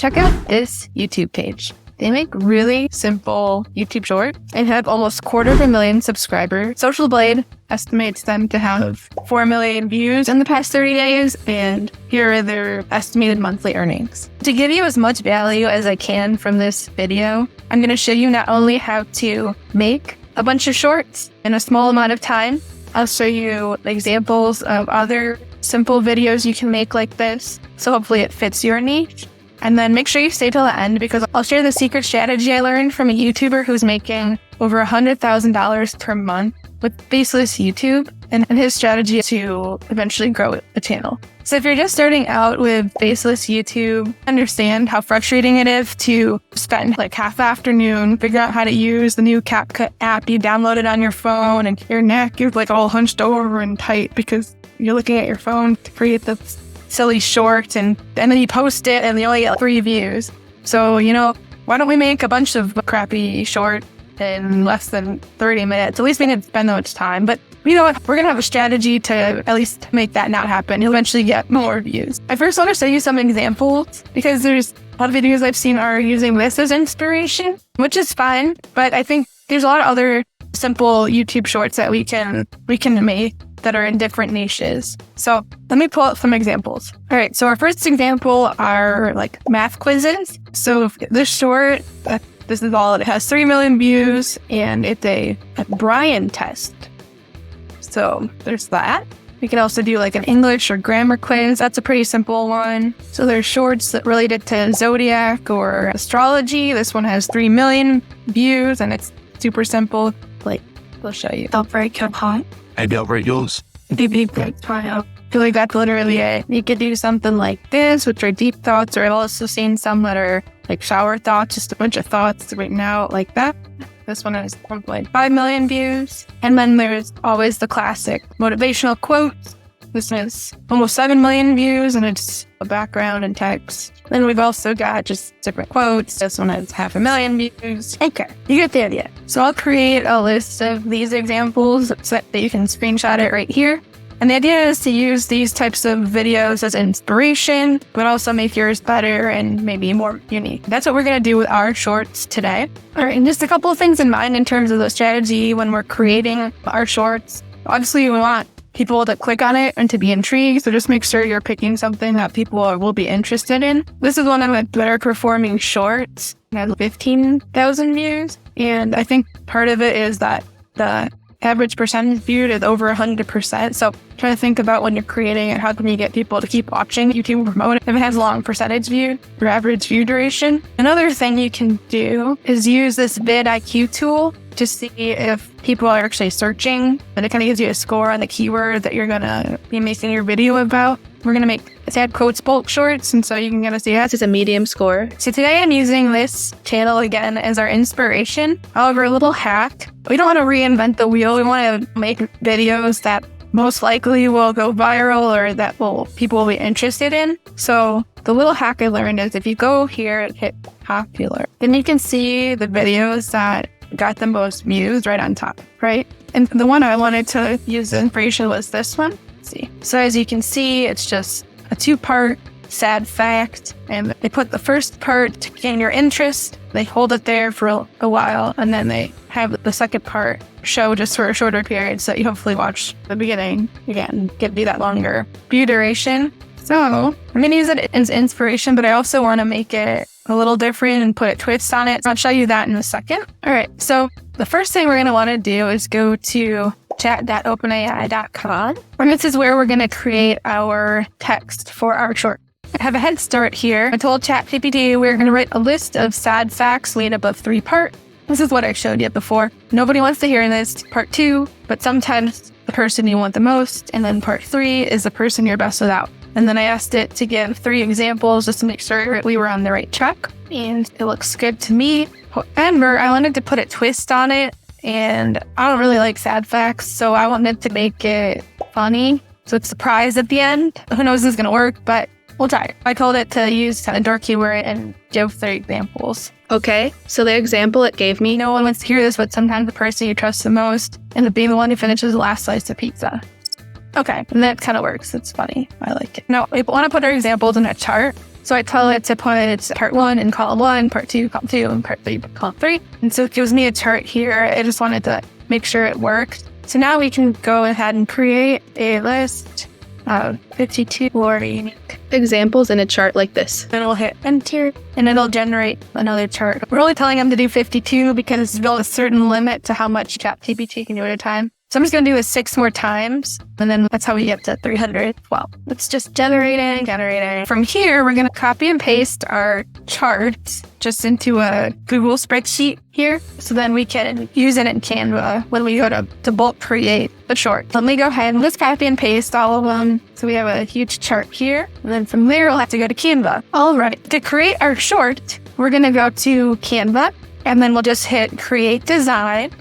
check out this YouTube page. They make really simple YouTube shorts and have almost 250,000 subscribers. Social Blade estimates them to have 4 million views in the past 30 days, and here are their estimated monthly earnings. To give you as much value as I can from this video, I'm going to show you not only how to make a bunch of shorts in a small amount of time, I'll show you examples of other simple videos you can make like this, so hopefully it fits your niche. And then make sure you stay till the end because I'll share the secret strategy I learned from a YouTuber who's making over $100,000 per month with Faceless YouTube, and his strategy is to eventually grow a channel. So if you're just starting out with Faceless YouTube, understand how frustrating it is to spend like half the afternoon figuring out how to use the new CapCut app you downloaded on your phone, and your neck is like all hunched over and tight because you're looking at your phone to create the silly short, and then you post it and you only get 3 views. So, why don't we make a bunch of crappy short in less than 30 minutes? At least we didn't spend that much time. But you know what? We're going to have a strategy to at least make that not happen. You'll eventually get more views. I first want to show you some examples because there's a lot of videos I've seen are using this as inspiration, which is fine. But I think there's a lot of other simple YouTube shorts that we can make that are in different niches. So let me pull up some examples. All right, so our first example are like math quizzes. So this short, this is all, it has 3 million views and it's a Brian test. So there's that. We can also do like an English or grammar quiz. That's a pretty simple one. So there's shorts that related to zodiac or astrology. This one has 3 million views and it's super simple. Like, we'll show you. Don't break your heart. I don't break yours. I feel like that's literally it. You could do something like this, which are deep thoughts, or I've also seen some that are like shower thoughts, just a bunch of thoughts written out like that. This one has 1.5 million views. And then there's always the classic motivational quotes. This one has almost 7 million views and it's a background and text. Then we've also got just different quotes. This one has 500,000 views. Okay, you get the idea. So I'll create a list of these examples so that you can screenshot it right here. And the idea is to use these types of videos as inspiration, but also make yours better and maybe more unique. That's what we're going to do with our shorts today. All right, and just a couple of things in mind in terms of the strategy when we're creating our shorts. Obviously, we want people to click on it and to be intrigued. So just make sure you're picking something that people will be interested in. This is one of my better performing shorts. It has 15,000 views. And I think part of it is that the average percentage viewed is over 100%. So try to think about when you're creating it, how can you get people to keep watching YouTube promote it if it has long percentage view or average view duration. Another thing you can do is use this vidIQ tool to see if people are actually searching, and it kind of gives you a score on the keyword that you're going to be making your video about. We're going to make sad quotes bulk shorts, and so you can kind of see that. It's a medium score. So today I'm using this channel again as our inspiration. However, a little hack. We don't want to reinvent the wheel. We want to make videos that most likely will go viral or that people will be interested in. So the little hack I learned is if you go here and hit popular, then you can see the videos that got the most views right on top, right? And the one I wanted to use as inspiration was this one. Let's see. So as you can see, it's just a 2-part sad fact, and they put the first part to gain your interest. They hold it there for a while, and then they have the second part show just for a shorter period, so you hopefully watch the beginning again, give you that longer view duration. So I'm going to use it as inspiration, but I also want to make it a little different and put a twist on it. I'll show you that in a second. All right, so the first thing we're going to want to do is go to chat.openai.com, and this is where we're going to create our text for our short. I have a head start here. I told ChatGPT we're going to write a list of sad facts laid above 3 parts. This is what I showed you before. Nobody wants to hear this, part 2, but sometimes the person you want the most, and then part 3 is the person you're best without. And then I asked it to give 3 examples just to make sure we were on the right track. And it looks good to me. However, I wanted to put a twist on it. And I don't really like sad facts, so I wanted to make it funny. So it's a surprise at the end. Who knows if it's going to work, but we'll try it. I told it to use kind of dark humor and give 3 examples. Okay, so the example it gave me, no one wants to hear this, but sometimes the person you trust the most ends up being the one who finishes the last slice of pizza. Okay, and that kind of works. It's funny. I like it. Now, we want to put our examples in a chart. So I tell it to put part 1 in column 1, part 2, column 2, and part 3, column 3. And so it gives me a chart here. I just wanted to make sure it worked. So now we can go ahead and create a list of 52 more unique examples in a chart like this. Then we'll hit enter and it'll generate another chart. We're only telling them to do 52 because there's a certain limit to how much ChatGPT can do at a time. So I'm just going to do it 6 more times, and then that's how we get to 300. Well, it's just generating. From here, we're going to copy and paste our charts just into a Google spreadsheet here. So then we can use it in Canva when we go to bulk create the short. Let me go ahead and just copy and paste all of them. So we have a huge chart here. And then from there, we'll have to go to Canva. All right. To create our short, we're going to go to Canva, and then we'll just hit create design.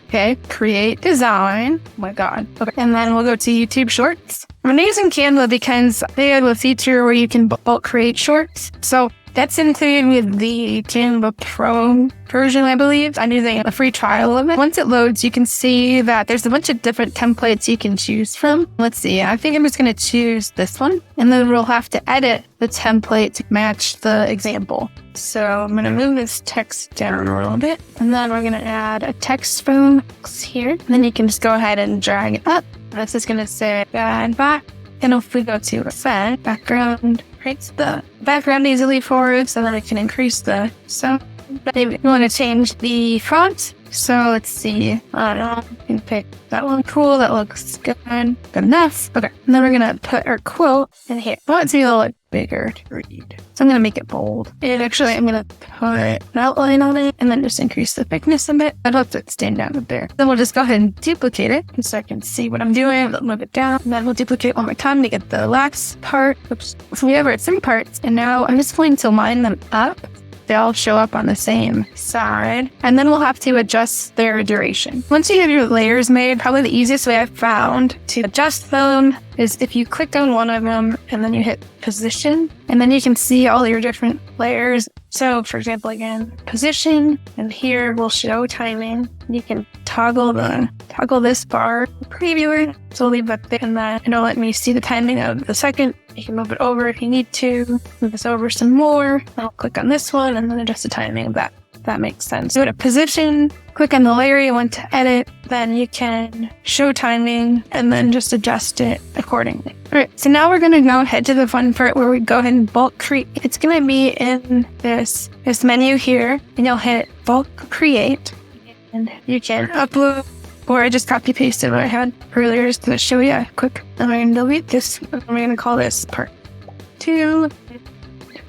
Okay, create design. Oh my God. Okay. And then we'll go to YouTube Shorts. I'm using Canva because they have a feature where you can bulk create shorts. So that's included with the Canva Pro version, I believe. I'm using a free trial of it. Once it loads, you can see that there's a bunch of different templates you can choose from. Let's see. I think I'm just going to choose this one. And then we'll have to edit the template to match the example. So I'm going to move this text down a little bit. And then we're going to add a text box here. And then you can just go ahead and drag it up. This is going to say back. And if we go to effect, background, creates the background easily for us, so then I can increase the sound. But if you want to change the font, so let's see. I don't know. You can pick that one. Cool. That looks good. Good enough. Okay. And then we're going to put our quote in here. I want it to be a little bigger to read. So I'm going to make it bold. And actually, I'm going to put an outline on it and then just increase the thickness a bit. I'd love to stand down up there. Then we'll just go ahead and duplicate it so I can see what I'm doing. I'll move it down. And then we'll duplicate one more time to get the last part. Oops. So we have our 3 parts. And now I'm just going to line them up. They all show up on the same side. And then we'll have to adjust their duration. Once you have your layers made, probably the easiest way I've found to adjust them is if you click on one of them and then you hit position, and then you can see all your different layers. So for example, again, position, and here we'll show timing. You can toggle this bar, preview it. So I'll leave that there, and then it'll let me see the timing of the second. You can move it over if you need to. Move this over some more. I'll click on this one and then adjust the timing of that. If that makes sense. Go to position, click on the layer you want to edit, then you can show timing and then just adjust it accordingly. All right, so now we're going to go ahead to the fun part where we go ahead and bulk create. It's going to be in this menu here, and you'll hit bulk create, and you can upload. Or I just copy pasted what I had earlier just to show you a quick. I'm going to delete this. I'm going to call this part 2,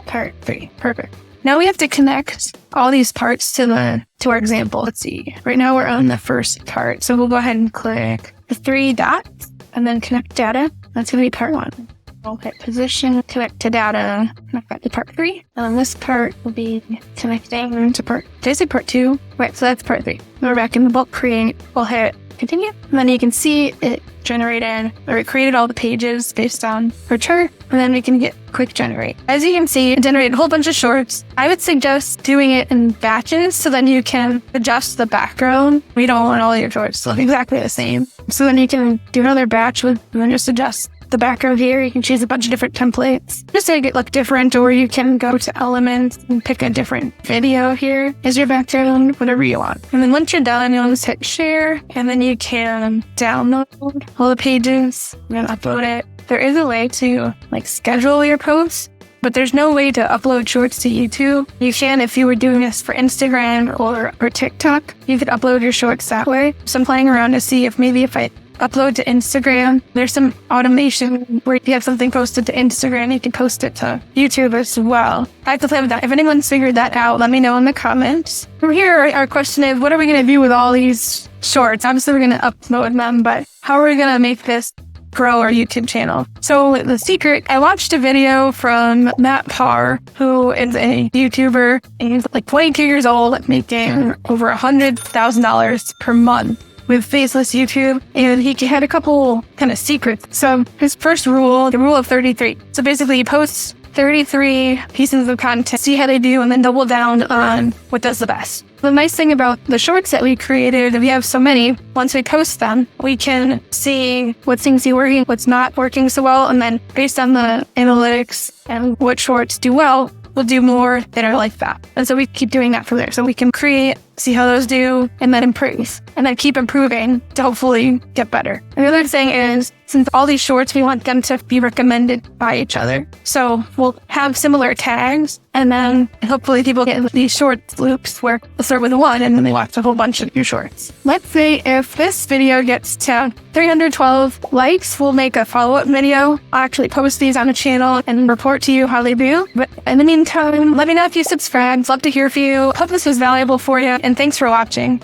part 3. Perfect. Now we have to connect all these parts to our example. Let's see. Right now we're on the first part. So we'll go ahead and click the 3 dots and then connect data. That's going to be part 1. We'll hit position, connect to data, connect that to part 3. And then this part will be connecting to part 2. Right, so that's part 3. We're back in the bulk create. We'll hit continue. And then you can see it generated, or it created all the pages based on our chart. And then we can get quick generate. As you can see, it generated a whole bunch of shorts. I would suggest doing it in batches so then you can adjust the background. We don't want all your shorts to look exactly the same. So then you can do another batch and then just adjust the background here. You can choose a bunch of different templates just to make it look different, or you can go to elements and pick a different video here as your background, whatever you want. And then once you're done, you'll just hit share, and then you can download all the pages and upload it. There is a way to schedule your posts, but there's no way to upload shorts to YouTube. You can if you were doing this for Instagram or TikTok. You could upload your shorts that way. So I'm playing around to see if I upload to Instagram, there's some automation where if you have something posted to Instagram, you can post it to YouTube as well. I have to play with that. If anyone's figured that out, let me know in the comments. From here, our question is, what are we going to do with all these shorts? Obviously, we're going to upload them, but how are we going to make this grow our YouTube channel? So the secret, I watched a video from Matt Parr, who is a YouTuber, and he's 22 years old, making over $100,000 per month with Faceless YouTube, and he had a couple kind of secrets. So his first rule, the rule of 33. So basically he posts 33 pieces of content, see how they do, and then double down on what does the best. The nice thing about the shorts that we created, we have so many, once we post them, we can see what seems to be working, what's not working so well, and then based on the analytics and what shorts do well, we'll do more that are like that. And so we keep doing that from there. So we can create, see how those do, and then improve. And then keep improving to hopefully get better. And the other thing is, since all these shorts, we want them to be recommended by each other. So we'll have similar tags, and then hopefully people get these short loops where they'll start with one, and then they watch a whole bunch of your shorts. Let's say if this video gets to 312 likes, we'll make a follow-up video. I'll actually post these on the channel and report to you how they do. But in the meantime, let me know if you subscribe. Love to hear from you. Hope this was valuable for you, and thanks for watching.